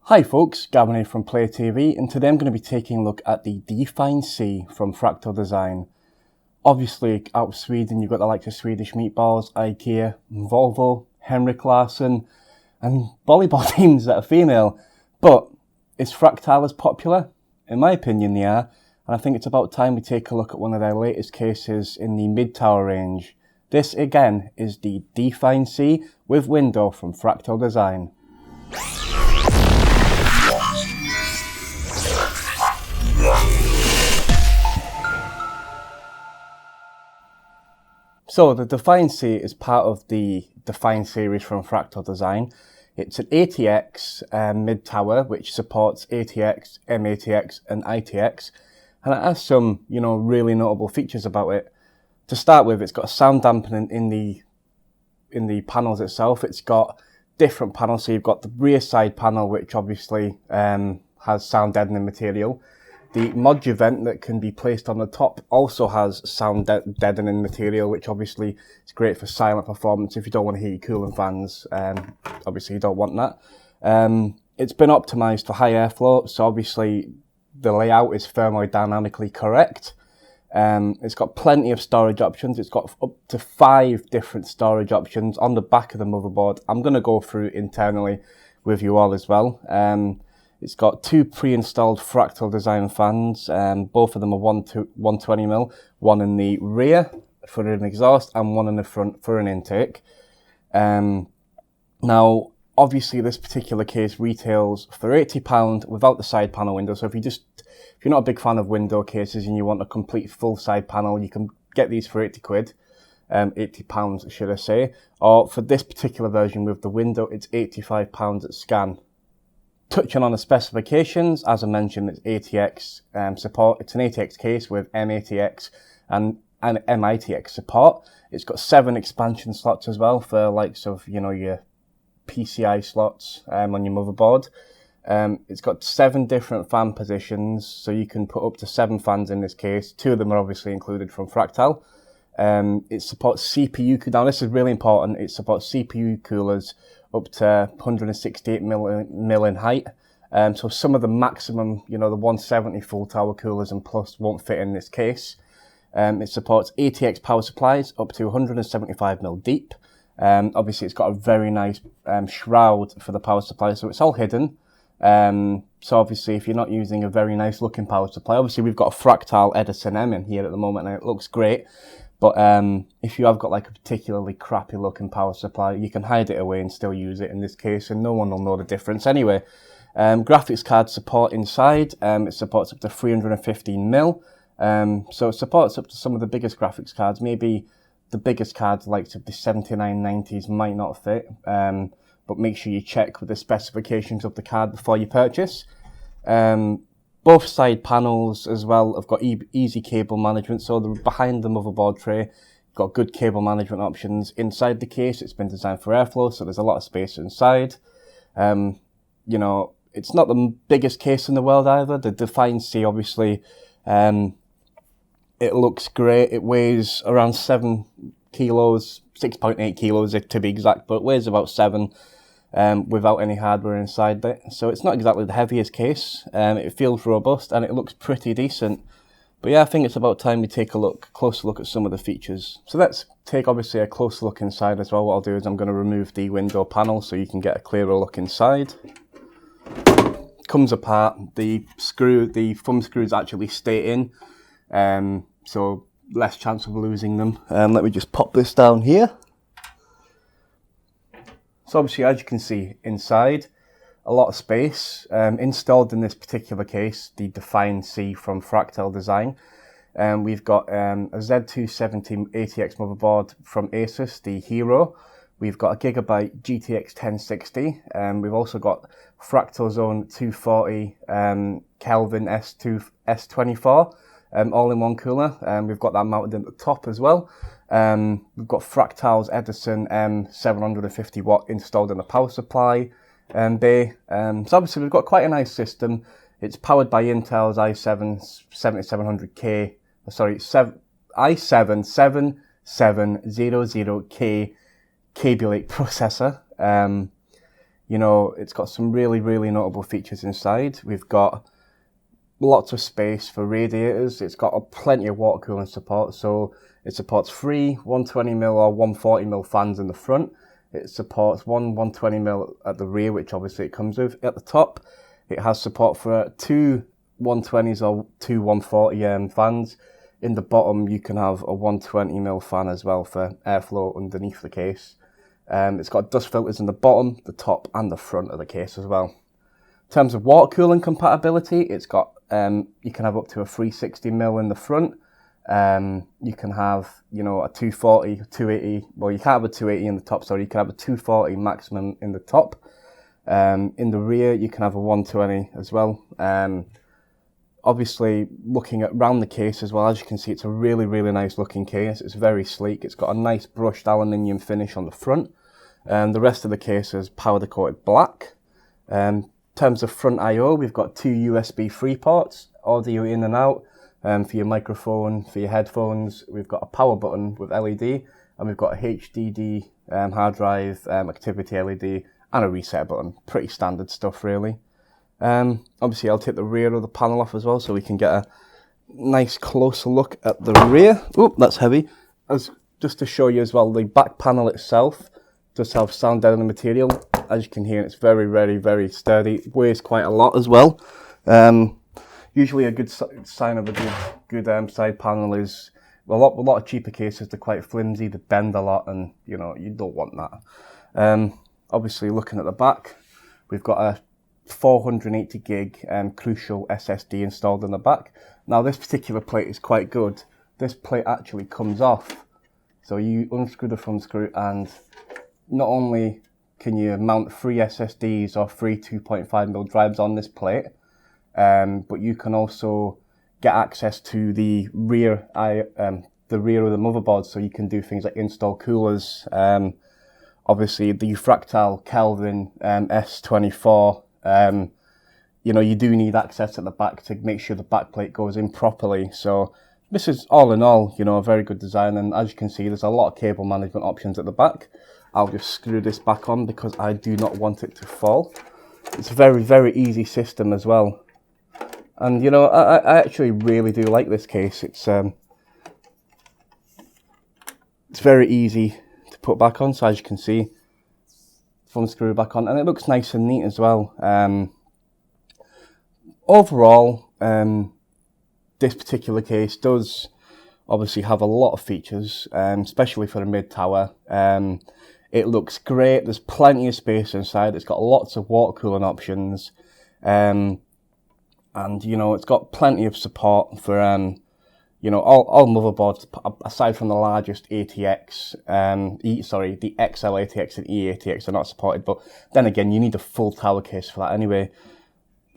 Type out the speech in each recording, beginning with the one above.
Hi folks, Gavin here from Play TV, and today I'm going to be taking a look at the Define C from Fractal Design. Obviously, out of Sweden, you've got the likes of Swedish Meatballs, IKEA, Volvo, Henrik Larsson, and volleyball teams that are female. But is Fractal as popular? In my opinion, they are, and I think it's about time we take a look at one of their latest cases in the mid-tower range. This, again, is the Define C with window from Fractal Design. So the Define C is part of the Define series from Fractal Design. It's an ATX mid-tower which supports ATX, MATX and ITX, and it has some, really notable features about it. To start with, it's got sound dampening in the panels itself. It's got different panels, so you've got the rear side panel which obviously has sound deadening material. The modular vent that can be placed on the top also has sound deadening material, which obviously is great for silent performance if you don't want to hear your cooling fans. Obviously you don't want that. It's been optimized for high airflow, so obviously the layout is thermodynamically correct. It's got plenty of storage options. It's got up to 5 different storage options on the back of the motherboard. I'm going to go through internally with you all as well. It's got 2 pre-installed Fractal Design fans. Both of them are 120mm, one in the rear for an exhaust and one in the front for an intake. Now, obviously this particular case retails for £80 without the side panel window. So if you're not a big fan of window cases and you want a complete full side panel, you can get these for £80. £80 should I say. Or for this particular version with the window, it's £85 at scan. Touching on the specifications, as I mentioned, it's ATX support. It's an ATX case with MATX and MITX support. It's got 7 expansion slots as well for likes of, your PCI slots on your motherboard. It's got 7 different fan positions, so you can put up to 7 fans in this case. 2 of them are obviously included from Fractal. It supports CPU, now this is really important, it supports CPU coolers up to 168 mil in height. So some of the maximum, the 170 full tower coolers and plus won't fit in this case. It supports ATX power supplies up to 175 mil deep. Obviously it's got a very nice shroud for the power supply, so it's all hidden. So obviously if you're not using a very nice looking power supply, obviously we've got a Fractal Edison M in here at the moment and it looks great. But if you have got like a particularly crappy looking power supply, you can hide it away and still use it in this case and no one will know the difference anyway. Graphics card support inside, it supports up to 315mm, so it supports up to some of the biggest graphics cards. Maybe the biggest cards like the 7990s might not fit, but make sure you check with the specifications of the card before you purchase. Both side panels as well have got easy cable management, so behind the motherboard tray, you've got good cable management options. Inside the case, it's been designed for airflow, so there's a lot of space inside. It's not the biggest case in the world either. The Define C, obviously, it looks great. It weighs around 7 kilos, 6.8 kilos to be exact, but it weighs about 7. Without any hardware inside it. So it's not exactly the heaviest case. It feels robust and it looks pretty decent. But yeah, I think it's about time we take a closer look at some of the features. So let's take obviously a closer look inside as well. What I'll do is I'm going to remove the window panel so you can get a clearer look inside. Comes apart. The thumb screws actually stay in. So less chance of losing them. Let me just pop this down here. So obviously, as you can see inside, a lot of space. Installed in this particular case, the Define C from Fractal Design. We've got a Z270 ATX motherboard from Asus, the Hero. We've got a Gigabyte GTX 1060. We've also got Fractal Zone 240 Kelvin S24, all-in-one cooler. We've got that mounted at the top as well. We've got Fractal's Edison M750 watt installed in the power supply bay. So obviously we've got quite a nice system. It's powered by Intel's i7-7700K, i7-7700K Kaby Lake processor. You know, it's got some really, really notable features inside. We've got lots of space for radiators. It's got plenty of water cooling support, so it supports 3 120mm or 140mm fans in the front. It supports one 120mm at the rear, which obviously it comes with. At the top, it has support for 2 120s or 2 140 fans. In the bottom, you can have a 120mm fan as well for airflow underneath the case. It's got dust filters in the bottom, the top, and the front of the case as well. In terms of water cooling compatibility, it's got you can have up to a 360mm in the front. You can have, you know, a 240, 280. Well, you can't have a 280 in the top, sorry. You can have a 240 maximum in the top. In the rear, you can have a 120 as well. Obviously, looking at round the case as well, as you can see, it's a really, really nice looking case. It's very sleek. It's got a nice brushed aluminium finish on the front. The rest of the case is powder coated black. In terms of front I/O, we've got 2 USB 3 ports, audio in and out, for your microphone, for your headphones. We've got a power button with LED, and we've got a HDD hard drive, activity LED, and a reset button. Pretty standard stuff, really. Obviously, I'll take the rear of the panel off as well, so we can get a nice closer look at the rear. Oh, that's heavy. Just to show you as well, the back panel itself does have sound deadening material. As you can hear, it's very, very, very sturdy. It weighs quite a lot as well. Usually a good sign of a good side panel is, well, a lot of cheaper cases, they're quite flimsy, they bend a lot, and, you know, you don't want that. Obviously, looking at the back, we've got a 480 gig Crucial SSD installed in the back. Now, this particular plate is quite good. This plate actually comes off. So you unscrew the front screw, and not only can you mount 3 SSDs or 3 2.5mm drives on this plate, but you can also get access to the rear of the motherboard, so you can do things like install coolers. Obviously, the Fractal Kelvin S24. You know, you do need access at the back to make sure the back plate goes in properly. So this is, all in all, you know, a very good design. And as you can see, there's a lot of cable management options at the back. I'll just screw this back on because I do not want it to fall. It's a very, very easy system as well. And, you know, I actually really do like this case. It's very easy to put back on. So as you can see, front screw back on, and it looks nice and neat as well. Overall, this particular case does obviously have a lot of features, especially for a mid-tower. It looks great. There's plenty of space inside. It's got lots of water cooling options, and you know, it's got plenty of support for you know, all motherboards aside from the largest ATX, the XL ATX and E ATX are not supported. But then again, you need a full tower case for that anyway.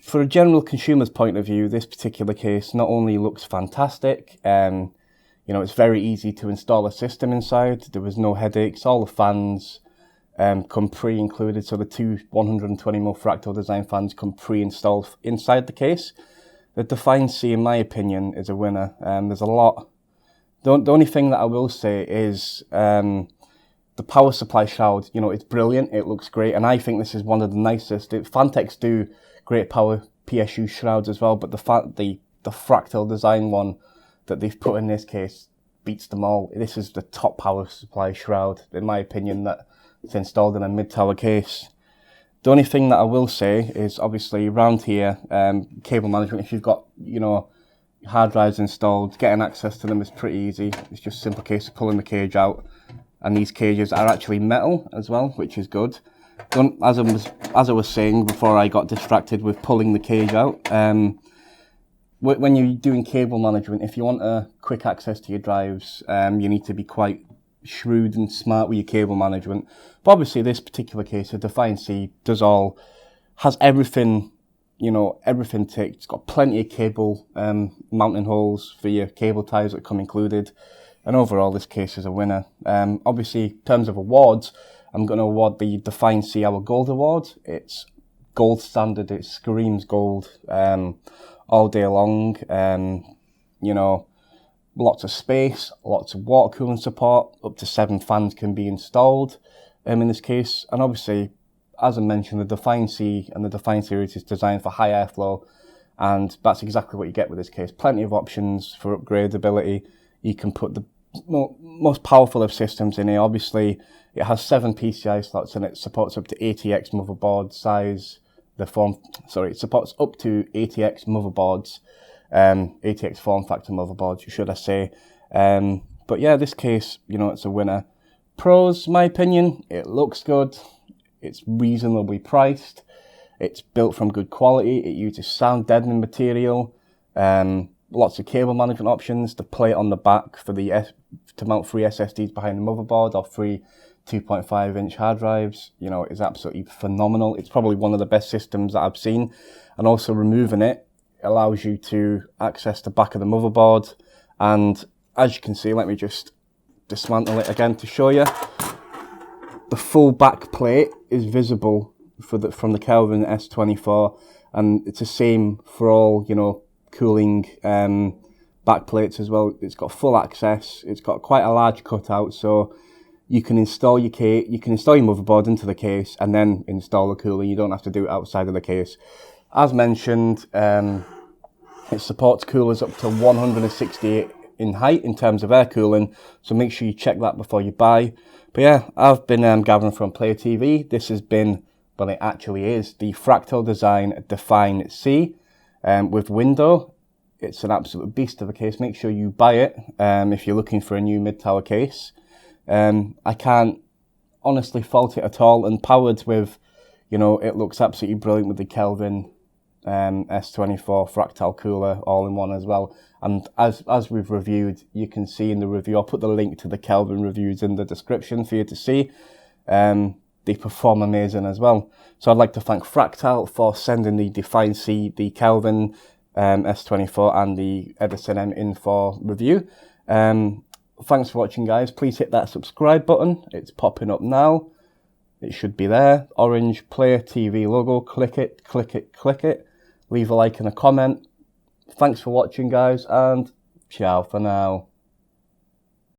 For a general consumer's point of view, this particular case not only looks fantastic, you know, it's very easy to install a system inside. There was no headaches. All the fans come pre-included, so the 2 120mm Fractal Design fans come pre-installed inside the case. The Define C, in my opinion, is a winner. There's a lot. The only thing that I will say is the power supply shroud. You know, it's brilliant. It looks great, and I think this is one of the nicest. Fantex do great power PSU shrouds as well, but the Fractal Design one that they've put in this case beats them all. This is the top power supply shroud, in my opinion, that's installed in a mid-tower case. The only thing that I will say is, obviously, around here, cable management, if you've got, you know, hard drives installed, getting access to them is pretty easy. It's just a simple case of pulling the cage out. And these cages are actually metal as well, which is good. As I was saying before I got distracted with pulling the cage out, when you're doing cable management, if you want quick access to your drives, you need to be quite shrewd and smart with your cable management. But obviously, this particular case, the Define C has everything, you know, everything ticked. It's got plenty of cable mounting holes for your cable ties that come included. And overall, this case is a winner. Obviously, in terms of awards, I'm going to award the Define C our Gold Award. It's gold standard. It screams gold all day long. You know, lots of space, lots of water cooling support. Up to 7 fans can be installed in this case. And obviously, as I mentioned, the Define C and the Define series is designed for high airflow, and that's exactly what you get with this case. Plenty of options for upgradability. You can put the most powerful of systems in here. Obviously, it has 7 PCI slots and it supports up to ATX motherboard size. It supports up to ATX motherboards, ATX form factor motherboards, should I say. But yeah, this case, you know, it's a winner. Pros, my opinion, it looks good. It's reasonably priced. It's built from good quality. It uses sound deadening material. Lots of cable management options. The plate on the back for to mount 3 SSDs behind the motherboard or 3 2.5-inch hard drives, you know, is absolutely phenomenal. It's probably one of the best systems that I've seen. And also removing it allows you to access the back of the motherboard. And as you can see, let me just dismantle it again to show you. The full back plate is visible from the Kelvin S24, and it's the same for all, you know, cooling back plates as well. It's got full access. It's got quite a large cutout, so you can install your motherboard into the case and then install the cooler. You don't have to do it outside of the case. As mentioned, it supports coolers up to 168 in height in terms of air cooling, so make sure you check that before you buy. But yeah, I've been Gavin from Player TV. This has been, well, it actually is the Fractal Design Define C with window. It's an absolute beast of a case. Make sure you buy it if you're looking for a new mid-tower case. I can't honestly fault it at all, and powered with, you know, it looks absolutely brilliant with the Kelvin S24 Fractal cooler all in one as well. And as we've reviewed, you can see in the review, I'll put the link to the Kelvin reviews in the description for you to see. They perform amazing as well. So I'd like to thank Fractal for sending the Define C, the Kelvin S24 and the Edison M in for review. Thanks for watching, guys. Please hit that subscribe button. It's popping up now. It should be there. Orange Player TV logo. Click it, click it, click it. Leave a like and a comment. Thanks for watching, guys, and ciao for now.